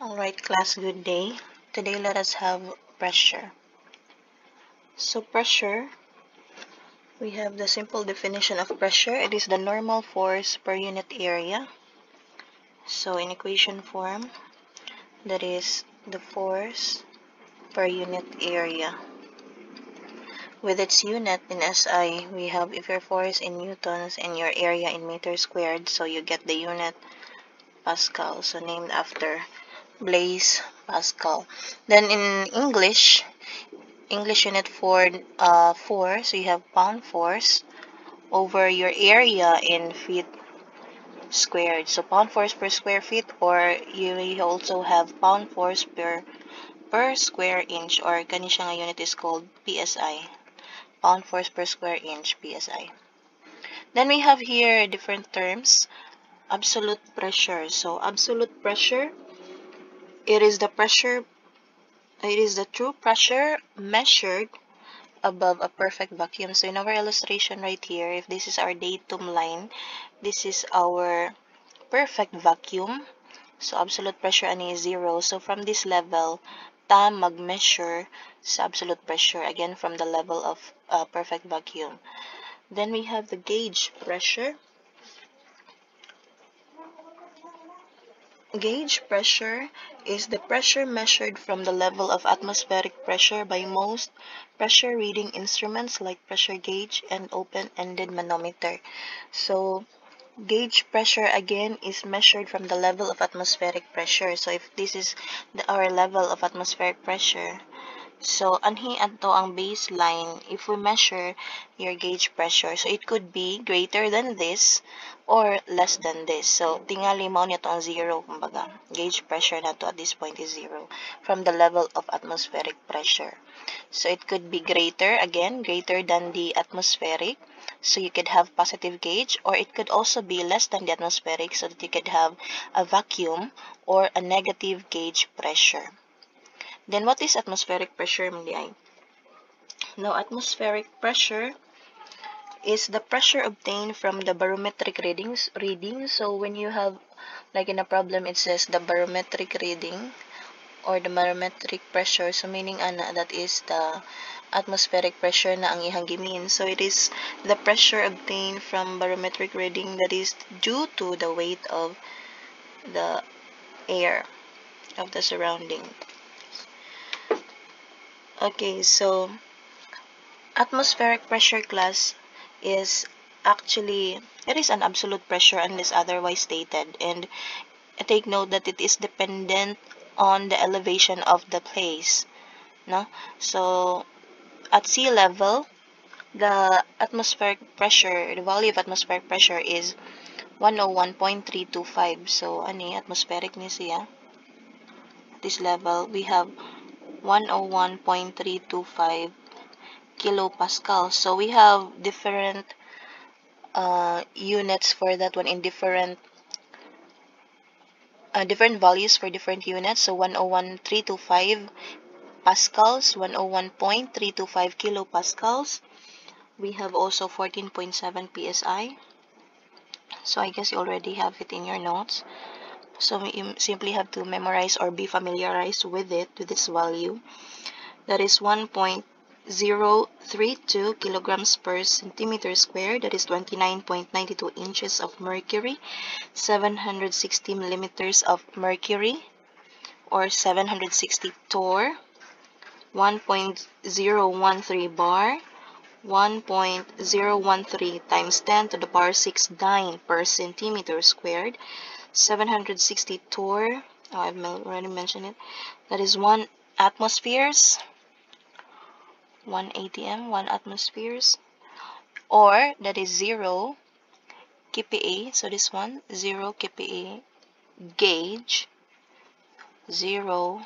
Alright class, good day. Today let us have pressure. So pressure, we have the simple definition of pressure. It is the normal force per unit area. So in equation form, that is the force per unit area. With its unit in SI, we have if your force in newtons and your area in meters squared, so you get the unit Pascal, so named after Blaise Pascal. Then in English unit for force, so you have pound force over your area in feet squared. So pound force per square feet, or you also have pound force per square inch, or kani siya nga unit is called PSI. Pound force per square inch, PSI. Then we have here different terms. Absolute pressure. So absolute pressure, it is the true pressure measured above a perfect vacuum. So in our illustration right here, if this is our datum line, this is our perfect vacuum. So absolute pressure ani is 0. So from this level, ta mag-measure sa absolute pressure again from the level of perfect vacuum. Then we have the gauge pressure. Gauge pressure is the pressure measured from the level of atmospheric pressure by most pressure reading instruments like pressure gauge and open-ended manometer. So gauge pressure again is measured from the level of atmospheric pressure. So if this is our level of atmospheric pressure, so anhi adto ang baseline if we measure your gauge pressure. So it could be greater than this or less than this. So tingali mao niya to ang 0, kumbaga. Gauge pressure na to at this point is 0 from the level of atmospheric pressure. So it could be greater, again, greater than the atmospheric. So you could have positive gauge, or it could also be less than the atmospheric, so that you could have a vacuum or a negative gauge pressure. Then what is atmospheric pressure, Mandiay? Now, atmospheric pressure is the pressure obtained from the barometric readings. So when you have, like in a problem, it says the barometric reading or the barometric pressure. So meaning ana, that is the atmospheric pressure na ang ihang gimin. So it is the pressure obtained from barometric reading that is due to the weight of the air of the surrounding. Okay, so atmospheric pressure class is actually, it is an absolute pressure unless otherwise stated, and take note that it is dependent on the elevation of the place, no? So at sea level, the atmospheric pressure, the value of atmospheric pressure is 101.325. So ani atmospheric ni siya, at this level we have 101.325 kilopascal. So we have different units for that one in different values for different units. So 101.325 pascals, 101.325 kilopascals. We have also 14.7 psi. So I guess you already have it in your notes. So you simply have to memorize or be familiarized with it, with this value. That is 1.032 kilograms per centimeter squared. That is 29.92 inches of mercury, 760 millimeters of mercury, or 760 torr, 1.013 bar, 1.013 times 10 to the power 6 dyne per centimeter squared, 760 torr, I've already mentioned it, that is 1 atmospheres, 1 atm, 1 atmospheres, or that is 0 kPa, so this one, 0 kPa gauge, 0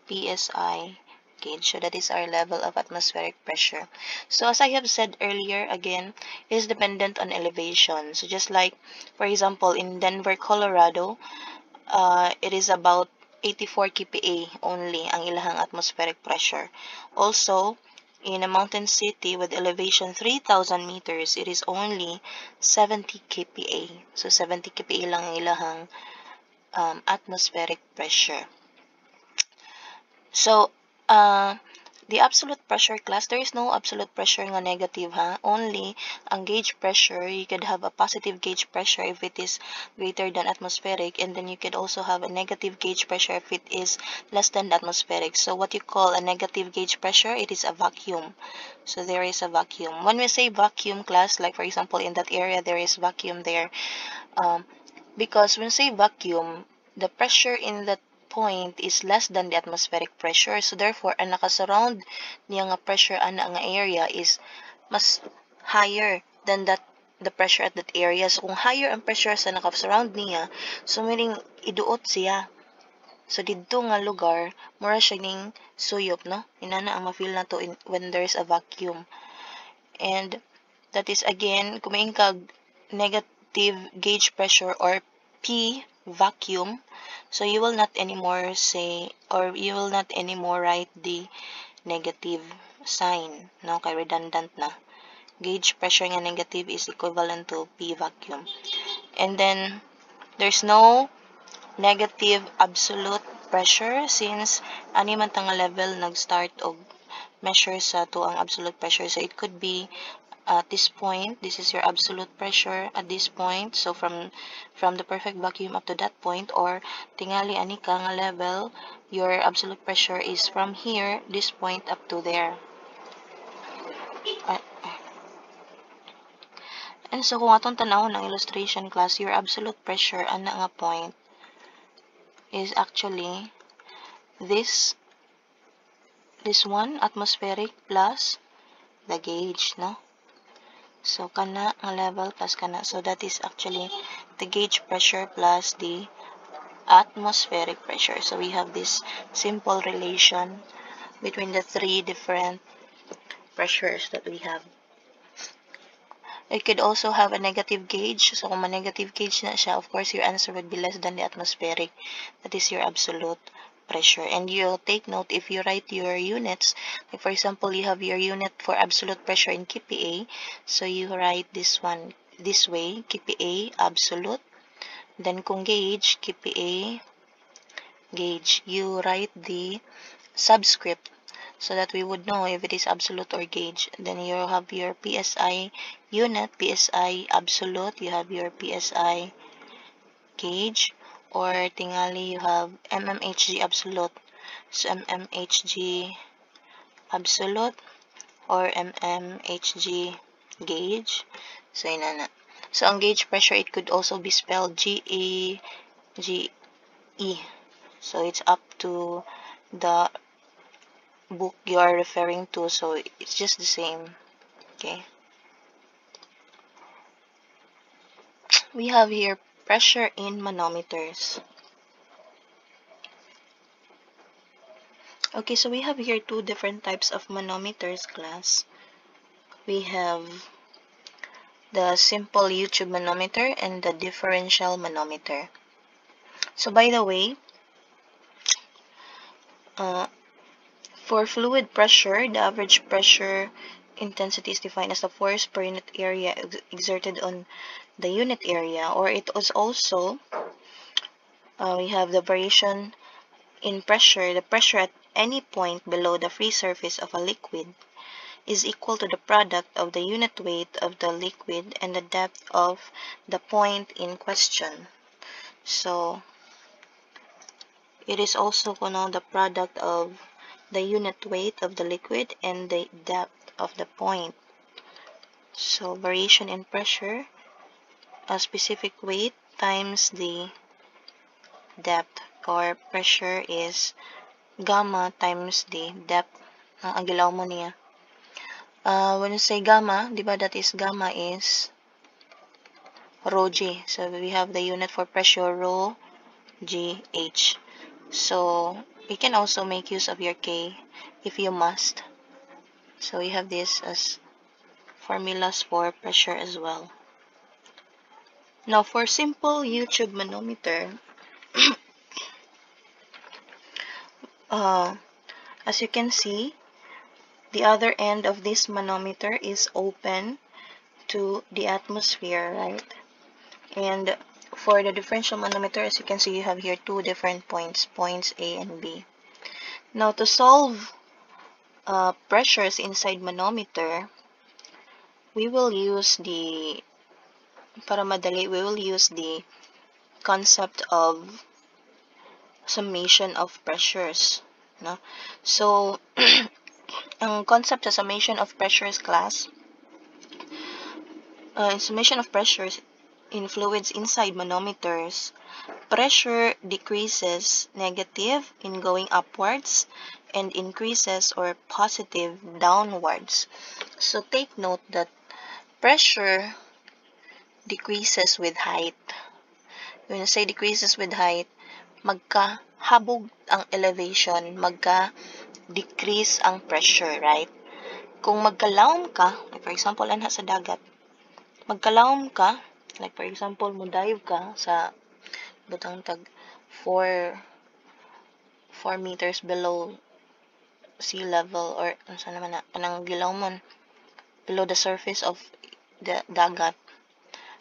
psi gauge. So that is our level of atmospheric pressure. So as I have said earlier, again, it is dependent on elevation. So just like, for example, in Denver, Colorado, it is about 84 kPa only ang ilahang atmospheric pressure. Also, in a mountain city with elevation 3,000 meters, it is only 70 kPa. So 70 kPa lang ang ilahang atmospheric pressure. So, the absolute pressure class, there is no absolute pressure nga negative, ha? Only ang gauge pressure, you could have a positive gauge pressure if it is greater than atmospheric, and then you could also have a negative gauge pressure if it is less than atmospheric. So what you call a negative gauge pressure, it is a vacuum. So there is a vacuum. When we say vacuum class, like for example in that area there is vacuum there, um, because when say vacuum, the pressure in that point is less than the atmospheric pressure. So therefore, ang nakasurround niya nga pressure ana nga area is mas higher than the pressure at that area. So kung higher ang pressure sa nakasurround niya, so meaning iduot siya. So dito nga lugar, mura siya ning suyop, no? Inana ang ma-feel na to when there's a vacuum. And that is again, kumain kag negative gauge pressure or P vacuum. So you will not anymore say, or you will not anymore write the negative sign, no? Kay redundant na. Gauge pressure nga negative is equivalent to P vacuum. And then there's no negative absolute pressure since ani man ta nga level nag-start og measure sa to ang absolute pressure. So it could be at this point, this is your absolute pressure at this point. So from the perfect vacuum up to that point, or tingali ani ka nga level, your absolute pressure is from here, this point up to there. And so kung atong tanawon ng illustration class, your absolute pressure ana nga point is actually this one, atmospheric plus the gauge, no? So kana ang level plus kana. So that is actually the gauge pressure plus the atmospheric pressure. So we have this simple relation between the three different pressures that we have. It could also have a negative gauge. So kung ma-negative gauge na siya, of course your answer would be less than the atmospheric. That is your absolute pressure. And you'll take note if you write your units, like for example you have your unit for absolute pressure in kPa, so you write this one this way, kPa absolute, then kung gauge, kPa gauge, you write the subscript so that we would know if it is absolute or gauge. Then you have your PSI unit, PSI absolute, you have your PSI gauge, or tingali you have mmHg absolute. So mmHg absolute or mmHg gauge. So inana. So ang gauge pressure, it could also be spelled GE. So it's up to the book you are referring to, so it's just the same. Okay, we have here pressure in manometers. Okay, so we have here two different types of manometers class. We have the simple YouTube manometer and the differential manometer. So by the way, for fluid pressure, the average pressure intensity is defined as the force per unit area exerted on the unit area, or it is also, we have the variation in pressure. The pressure at any point below the free surface of a liquid is equal to the product of the unit weight of the liquid and the depth of the point in question. So it is also the product of the unit weight of the liquid and the depth of the point. So variation in pressure, a specific weight times the depth, or pressure is gamma times the depth. Ang agilaw mo niya. When you say gamma, diba, that is gamma is rho g. So we have the unit for pressure rho g h. So you can also make use of your K if you must. So we have this as formulas for pressure as well. Now for simple YouTube manometer, as you can see, the other end of this manometer is open to the atmosphere, right? And for the differential manometer, as you can see, you have here two different points A and B. Now, to solve pressures inside manometer, we will use the, para madali, we will use the concept of summation of pressures. No? So, ang concept sa summation of pressures class, summation of pressures in fluids inside manometers, pressure decreases negative in going upwards and increases or positive downwards. So take note that pressure decreases with height. When I say decreases with height, magkahabog ang elevation, magka-decrease ang pressure, right? Kung magkalaom ka, like for example, anha sa dagat, magkalaom ka, like for example, mo dive ka sa butang tag 4 meters below sea level, or ano sa naman na, panang gilawmon, below the surface of the dagat.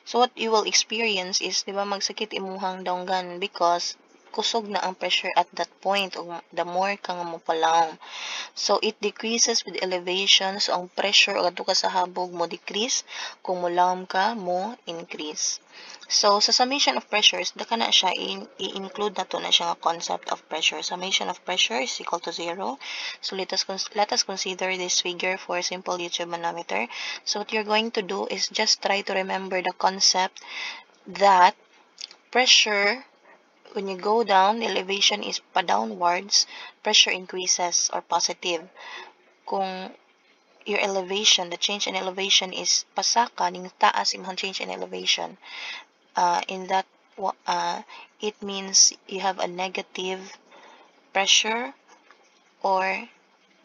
So what you will experience is, di ba, magsakit imuhang daunggan because kusog na ang pressure at that point, o the more kang mopalaom. So it decreases with elevation. So ang pressure o adto ka sa habog mo decrease, kung molaom ka mo increase. So sa summation of pressures, daka na siya i-include na to na siya nga concept of pressure. Summation of pressure is equal to 0. So let us consider this figure for simple YouTube manometer. So what you're going to do is just try to remember the concept that pressure, when you go down, the elevation is pa downwards, pressure increases or positive. Kung your elevation, the change in elevation is pasaka, ning taas imong change in elevation, in that it means you have a negative pressure or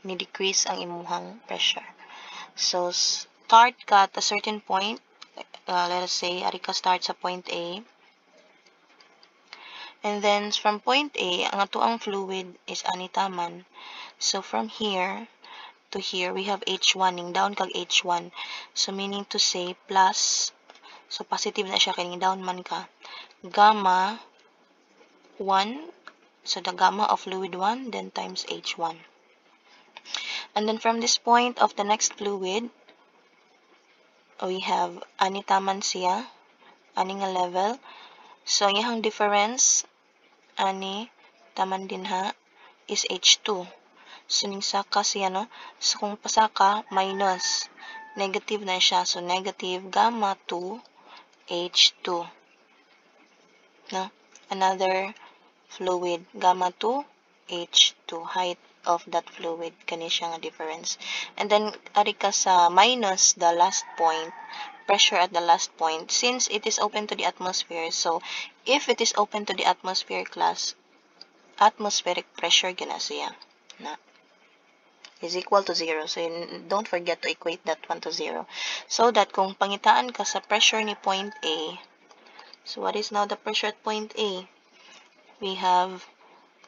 ni-decrease ang imuhang pressure. So start ka at a certain point, let us say ari ka start sa point A, and then from point A ang atoang fluid is anitaman. So from here to here we have H1, ning down kag H1, so meaning to say plus, so positive na siya kay down man ka, gamma 1, so the gamma of fluid 1 then times H1. And then from this point of the next fluid, we have anitaman siya, ani nga level. So yung difference, ani taman din ha, is H2. So ning saka siya, no? So kung pasaka, minus, negative na siya. So negative gamma 2 H2. No? Another fluid, gamma 2 H2, height of that fluid, kani siya nga difference. And then ari ka sa minus the last point, pressure at the last point, since it is open to the atmosphere. So if it is open to the atmosphere class, atmospheric pressure gina siya na is equal to 0. So don't forget to equate that one to 0. So that kung pangitaan ka sa pressure ni point A, so what is now the pressure at point A? We have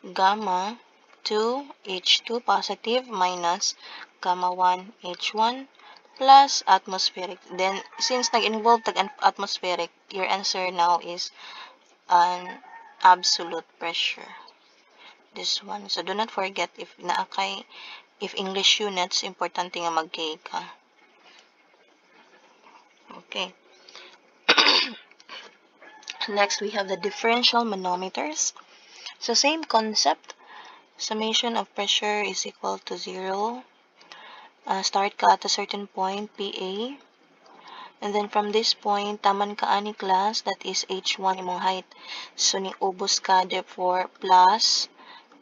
gamma 2 H2 positive minus gamma 1 H1 plus atmospheric. Then since nag-involve atmospheric, your answer now is an absolute pressure. This one. So do not forget, if English units, importante nga mag-K ka. Okay. Next, we have the differential manometers. So same concept. Summation of pressure is equal to 0. Start ka at a certain point, PA. And then from this point, taman ka ani class, that is H1 imong height. So ni ubos ka, therefore, plus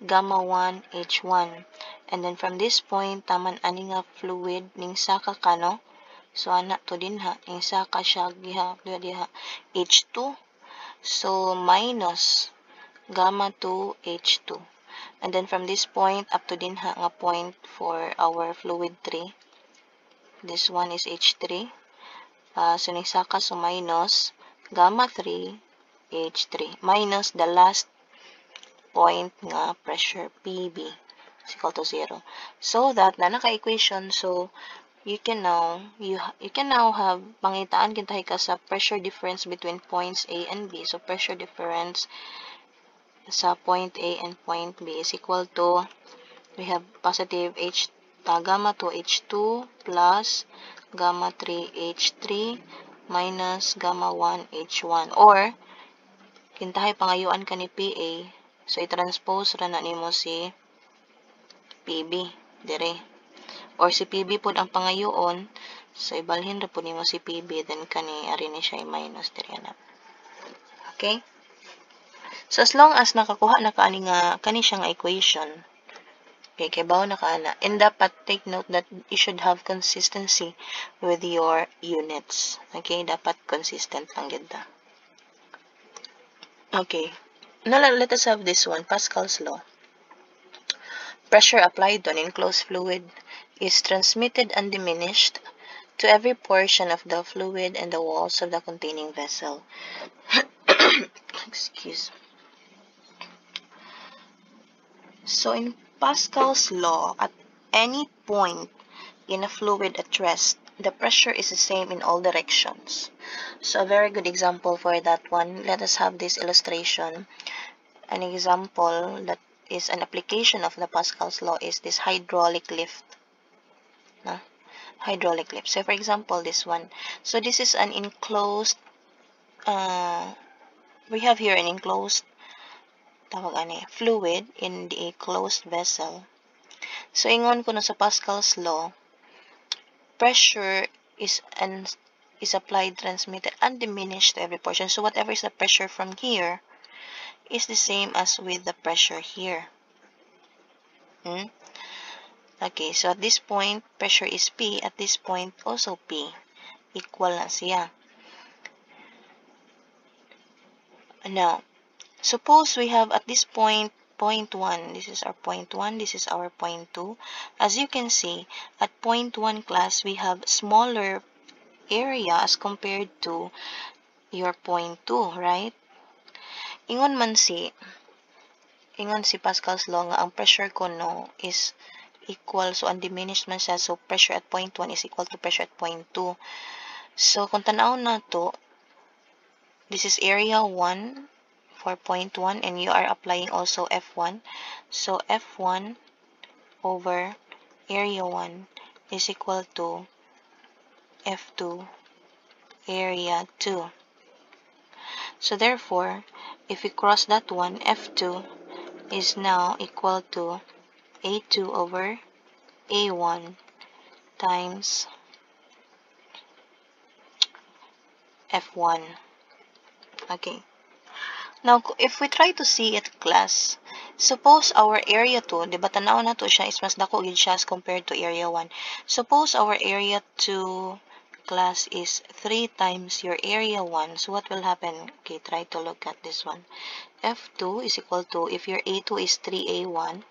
gamma 1 H1. And then from this point, taman ani nga fluid, ning saka ka, no? So ana to din ha, ning saka siya, diha, H2. So minus gamma 2 H2. And then from this point up to din ha nga point for our fluid 3. This one is H3. So ning saka, so minus gamma 3 H3 minus the last point nga pressure PB is equal to 0. So that na naka-equation, so you can now have pangitaan kintahi ka sa pressure difference between points A and B. So pressure difference sa point A and point B is equal to we have positive gamma 2H2 plus gamma 3H3 minus gamma 1H1. Or, kintahay pangayuan ka ni PA, so i-transpose ra na nimo si PB, dire. Or si PB po ang pangayoon, so ibalhin ra po nimo si PB, then kani ari ni siya i-minus dire na. Okay? So as long as nakakuha na kaani nga kani siya nga equation, okay, kay bawo na kaana. And dapat take note that you should have consistency with your units. Okay, dapat consistent lang gid ta. Okay. Now let us have this one, Pascal's law. Pressure applied to an enclosed fluid is transmitted undiminished to every portion of the fluid and the walls of the containing vessel. Excuse. So in Pascal's law, at any point in a fluid at rest, the pressure is the same in all directions. So a very good example for that one, let us have this illustration. An example that is an application of the Pascal's law is this hydraulic lift. Hydraulic lift. So for example, this one. So this is an enclosed, we have here an enclosed fluid in the closed vessel. So ingon ko na sa Pascal's law, pressure is applied, transmitted, undiminished to every portion. So whatever is the pressure from here is the same as with the pressure here. Okay, so at this point, pressure is P. At this point, also P. Equal na siya. Now, suppose we have at this point, point 1. This is our point 1. This is our point 2. As you can see, at point 1 class, we have smaller area as compared to your point 2, right? Ingon si Pascal's law nga ang pressure ko no is equal, so undiminished man siya, so pressure at point 1 is equal to pressure at point 2. So kung tanaw na to, this is area 1 for point 1 and you are applying also F1. So F1 over area 1 is equal to F2 area 2. So therefore, if we cross that one, F2 is now equal to A2 over A1 times F1. Okay. Now, if we try to see it, class, suppose our area 2, di ba tanaw na to siya is mas dako gid siya as compared to area 1. Suppose our area 2 class is 3 times your area 1. So what will happen? Okay, try to look at this one. F2 is equal to, if your A2 is 3A1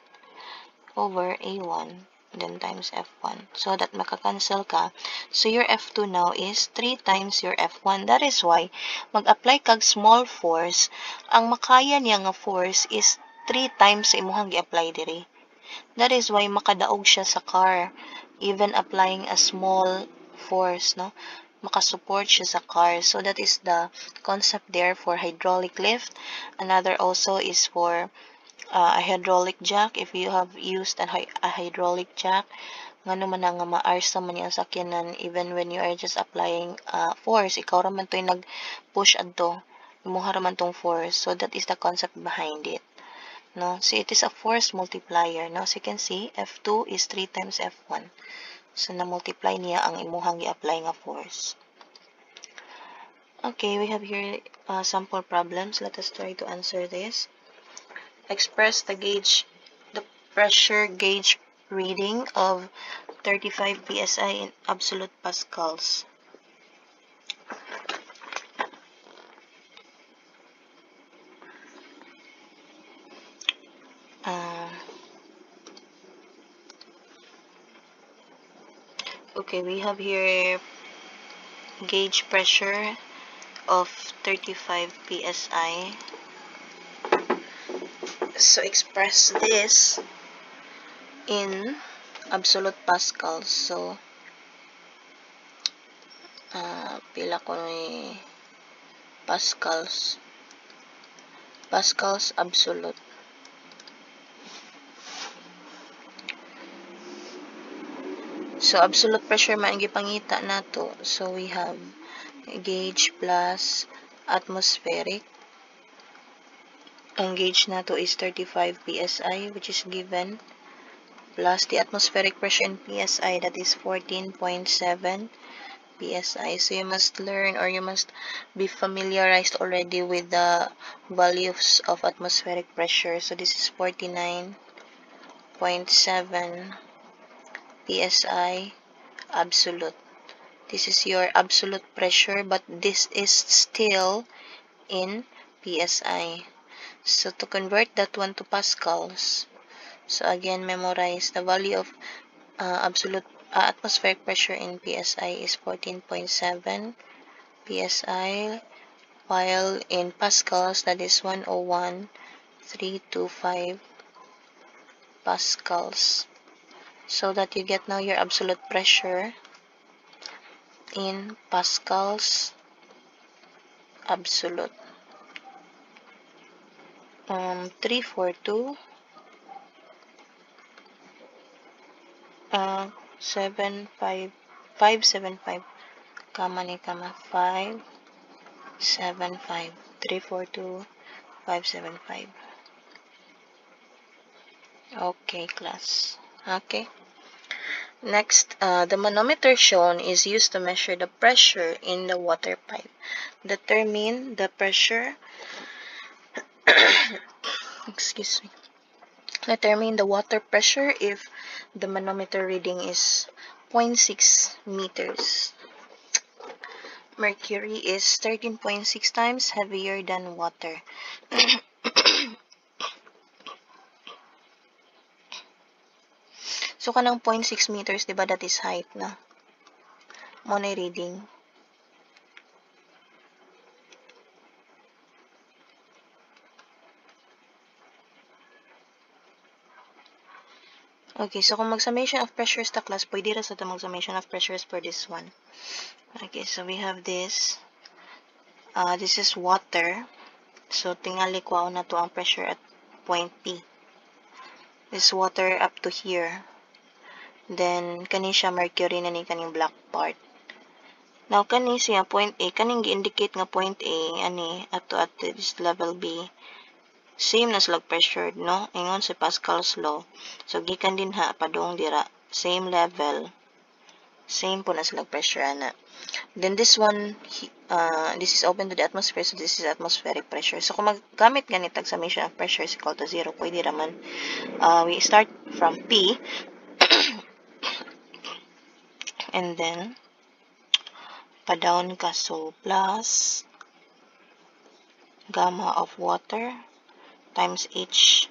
over A1, then times F1. So that makakancel ka. So your F2 now is 3 times your F1. That is why, mag-apply kag small force, ang makaya niya nga force is 3 times sa imuhang gi-apply diri. That is why makadaog siya sa car, even applying a small force, no? Makasupport siya sa car. So that is the concept there for hydraulic lift. Another also is for a hydraulic jack. If you have used a hydraulic jack, ngano man nga maarsa man yung sakyanan, even when you are just applying force, ikaw raman to yung nag-push adto, imuha raman tong force. So that is the concept behind it. No? So it is a force multiplier. No? So you can see, F2 is 3 times F1. So na-multiply niya ang imuhang i-apply nga force. Okay, we have here sample problems. Let us try to answer this. Express the pressure gauge reading of 35 psi in absolute pascals. Okay, we have here gauge pressure of 35 psi. So express this in absolute pascals. So pila ko ni pascals absolute. So absolute pressure man ang gipangita nato. So we have gauge plus atmospheric. Ang gauge nato is 35 psi, which is given, plus the atmospheric pressure in psi, that is 14.7 psi. So you must learn, or you must be familiarized already with the values of atmospheric pressure. So this is 49.7 psi absolute. This is your absolute pressure, but this is still in psi. So to convert that one to pascals, so again, memorize the value of absolute atmospheric pressure in psi is 14.7 psi, while in pascals, that is 101.325 pascals. So that you get now your absolute pressure in pascals absolute. 342 575 575 342 575. Okay, class. Okay. Next, the manometer shown is used to measure the pressure in the water pipe. Determine the pressure excuse me. Determine the water pressure if the manometer reading is 0.6 meters. Mercury is 13.6 times heavier than water. So, kanang 0.6 meters, diba, that is height na. Mo na reading. Okay, so kung mag-summation of pressures ta class, pwede ra sa mag-summation of pressures for this one. Okay, so we have this. This is water. So, tingali ko na to ang pressure at point P. This water up to here. Then, kani siya mercury na ni kaning black part. Now, kani siya point A. Kaning gi-indicate nga point A, ani, at this level B. Same na slag pressure, no? Ingon si Pascal's Law. So, gikan din ha, padung dira. Same level. Same po na slag pressure, ana. Then, this one, this is open to the atmosphere, so this is atmospheric pressure. So, kung maggamit ganit ang summation of pressure is equal to 0, pwede raman. We start from P. And then, pa-down ka, so plus gamma of water times H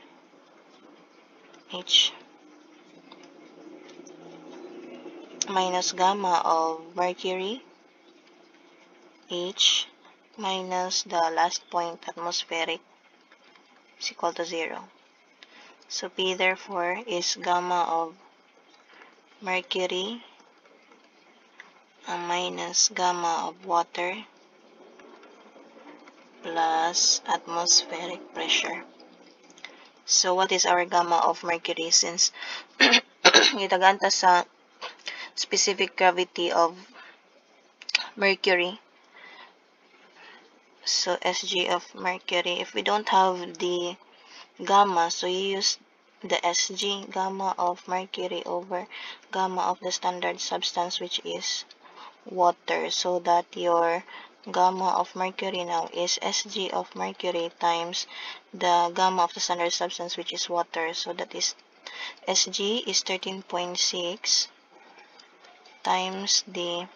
minus gamma of mercury H minus the last point atmospheric is equal to 0. So P therefore is gamma of mercury minus gamma of water plus atmospheric pressure. So what is our gamma of mercury? Since gitaganta sa specific gravity of mercury, so SG of mercury, if we don't have the gamma, so you use the SG, gamma of mercury over gamma of the standard substance, which is water, so that your gamma of mercury now is SG of mercury times the gamma of the standard substance, which is water. So that is SG is 13.6 times the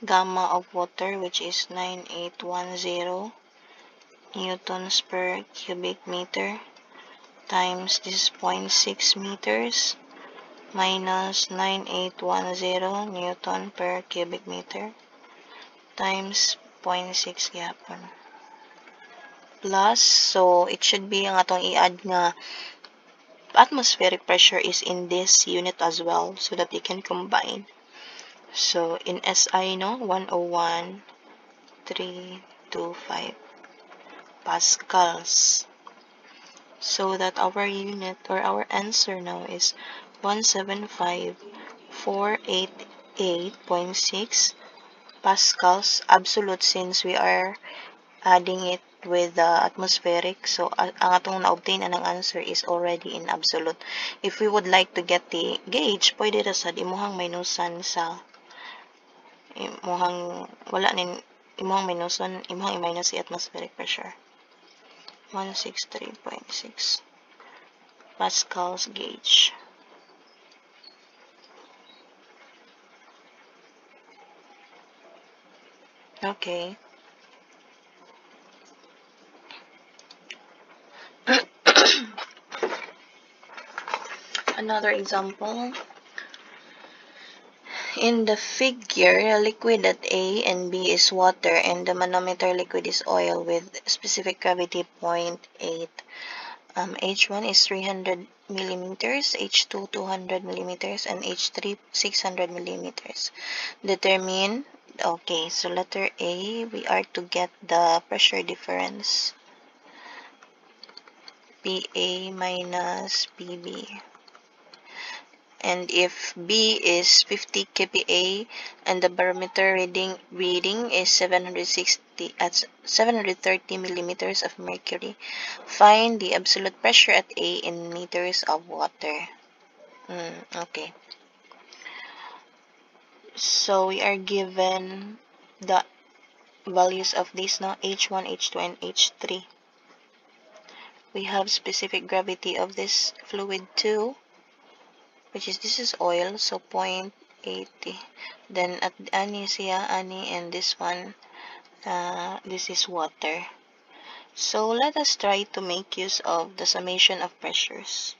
gamma of water, which is 9810 newtons per cubic meter, times this 0.6 meters minus 9810 newton per cubic meter times 0.6 yapon. Plus, so it should be ang atong i-add nga atmospheric pressure is in this unit as well, so that they can combine. So in SI, no, 101.325 pascals. So that our unit or our answer now is 175.5 488.6 Pascals absolute since we are adding it with the atmospheric. So, ang atong na-obtain ang answer is already in absolute. If we would like to get the gauge, pwede ra sad imuhang minusan sa imuhang wala nin imuhang minusan, imuhang i-minus si atmospheric pressure. 163.6 Pascals gauge. Okay. Another example. In the figure, liquid at A and B is water and the manometer liquid is oil with specific gravity 0.8. H1 is 300 millimeters, H2 200 millimeters, and H3 600 millimeters. Determine, okay, so letter A, we are to get the pressure difference. PA minus PB. And if B is 50 kPa and the barometer reading is 730 millimeters of mercury, find the absolute pressure at A in meters of water. Okay. So we are given the values of these now, H1, H2, and H3. We have specific gravity of this fluid too, which is this is oil, so 0.80. Then at ani siya, ani, and this one, this is water. So let us try to make use of the summation of pressures.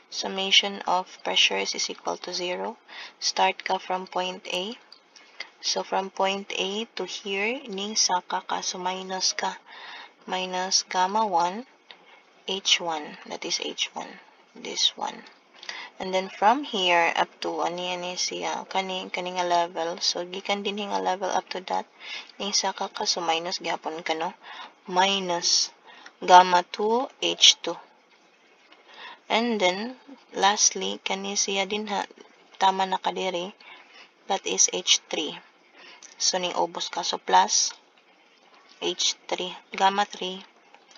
Summation of pressures is equal to 0. Start ka from point A. So from point A to here, ning saka ka, so minus ka. Minus gamma 1, H1, that is H1, this one. And then from here up to ani siya kani nga level, so gikan din nga level up to that ning saka ka, so minus gyapon ka no, minus gamma 2 H2. And then lastly kani siya din ha, tama na ka diri, that is H3. So ning ubos ka, so plus H3 gamma 3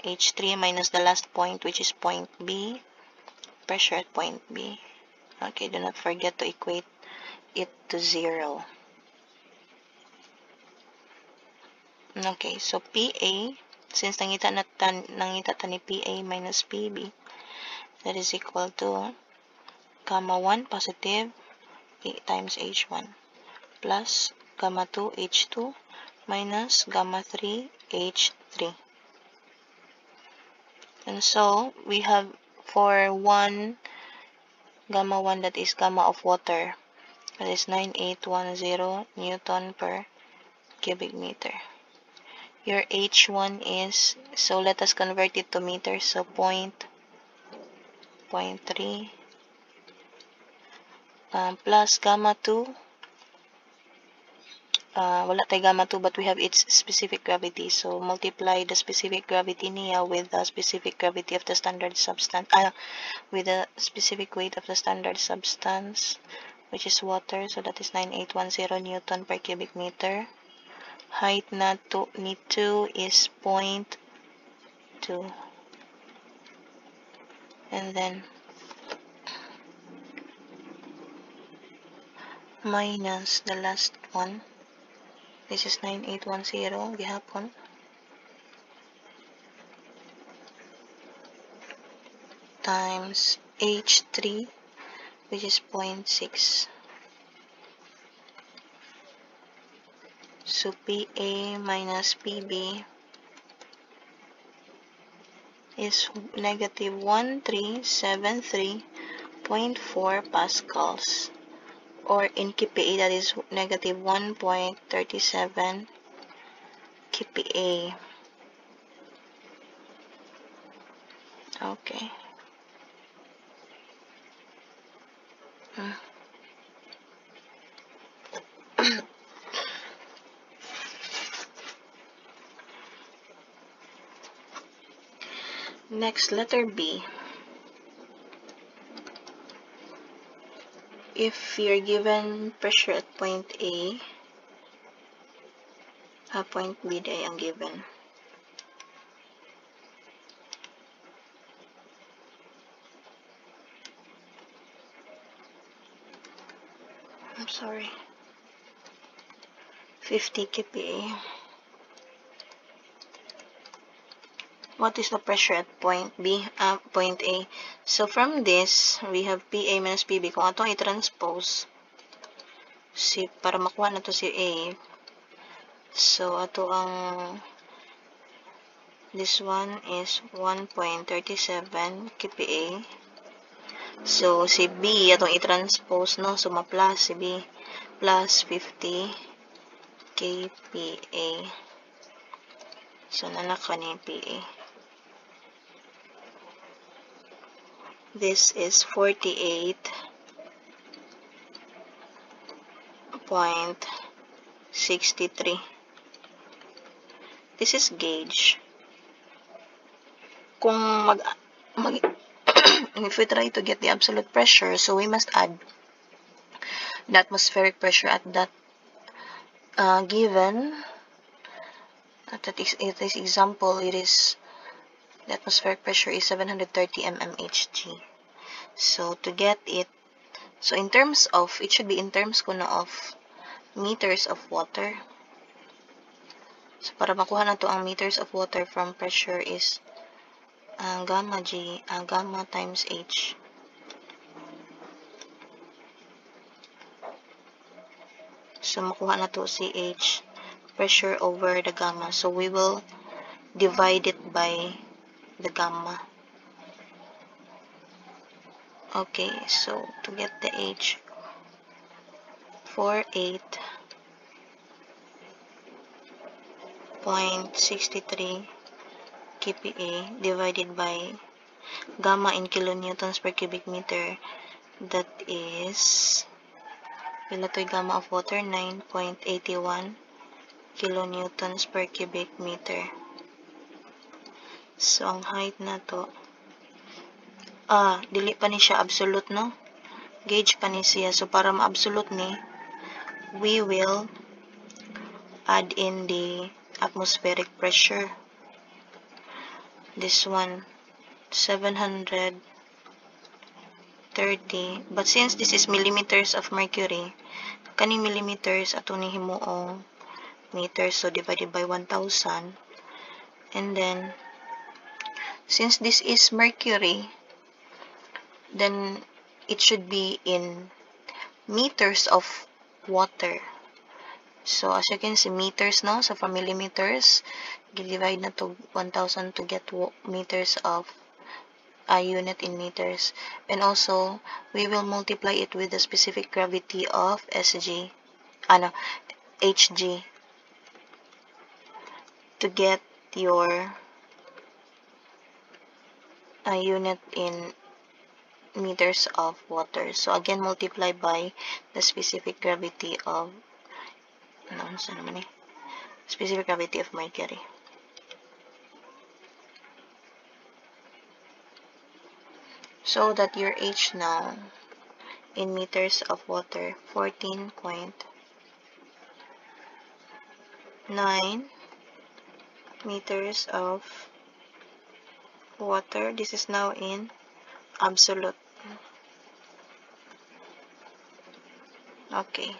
H3 minus the last point which is point B, pressure at point B. Okay, do not forget to equate it to 0. Okay, so PA, since nangita ta ni PA minus PB, that is equal to gamma 1 positive times H1 plus gamma 2 H2 minus gamma 3 H3. And so we have for gamma 1, that is gamma of water, that is 9810 Newton per cubic meter. Your H1 is, so let us convert it to meters, so 0.3 plus gamma 2, wala tay gamma 2 but we have its specific gravity, so multiply the specific gravity niya with the specific gravity of the standard substance, with the specific weight of the standard substance, which is water, so that is 9810 Newton per cubic meter. Height na ni 2 is 0.2. And then minus the last one. This is 9810 gihapon. Times H3, which is 0.6. So PA minus PB is negative 1373.4 pascals, or in kPa that is negative 1.37 kPa. Okay. Next, letter B. if you're given pressure at point A, point B day ang given. I'm sorry. 50 kPa. What is the pressure at point B? Point A. So from this, we have PA minus PB. Kung atong i-transpose, para makuha na to si A. So ato ang this one is 1.37 kPa. So si B atong i-transpose, no? So ma-plus si B plus 50 kPa. So nanaka ni PA. This is 48.63. This is gauge. Kung if we try to get the absolute pressure, so we must add the atmospheric pressure at that given. This example, the atmospheric pressure is 730 mmHg. So to get it, so in terms of, it should be in terms kuno of meters of water. So para makuha na to ang meters of water from pressure is gamma times H. So makuha na to si H, pressure over the gamma. So we will divide it by the gamma. Okay, so to get the H, 48.63 kPa divided by gamma in kilonewtons per cubic meter. That is, pila to'y gamma of water? 9.81 kilonewtons per cubic meter. So ang height na to, dili pa ni siya absolute, no? Gauge pa ni siya. So para ma-absolute ni, we will add in the atmospheric pressure. This one, 730. But since this is millimeters of mercury, kaning millimeters ato ni himuong meters, so divided by 1,000. And then, since this is mercury, then it should be in meters of water. So as you can see, meters, no? So from millimeters, divide na to 1,000 to get meters of a unit in meters. And also, we will multiply it with the specific gravity of HG to get your unit in meters of water. So again, multiply by the specific gravity of specific gravity of mercury. So that your H now in meters of water, 14.9 meters of water. This is now in absolute. Okay.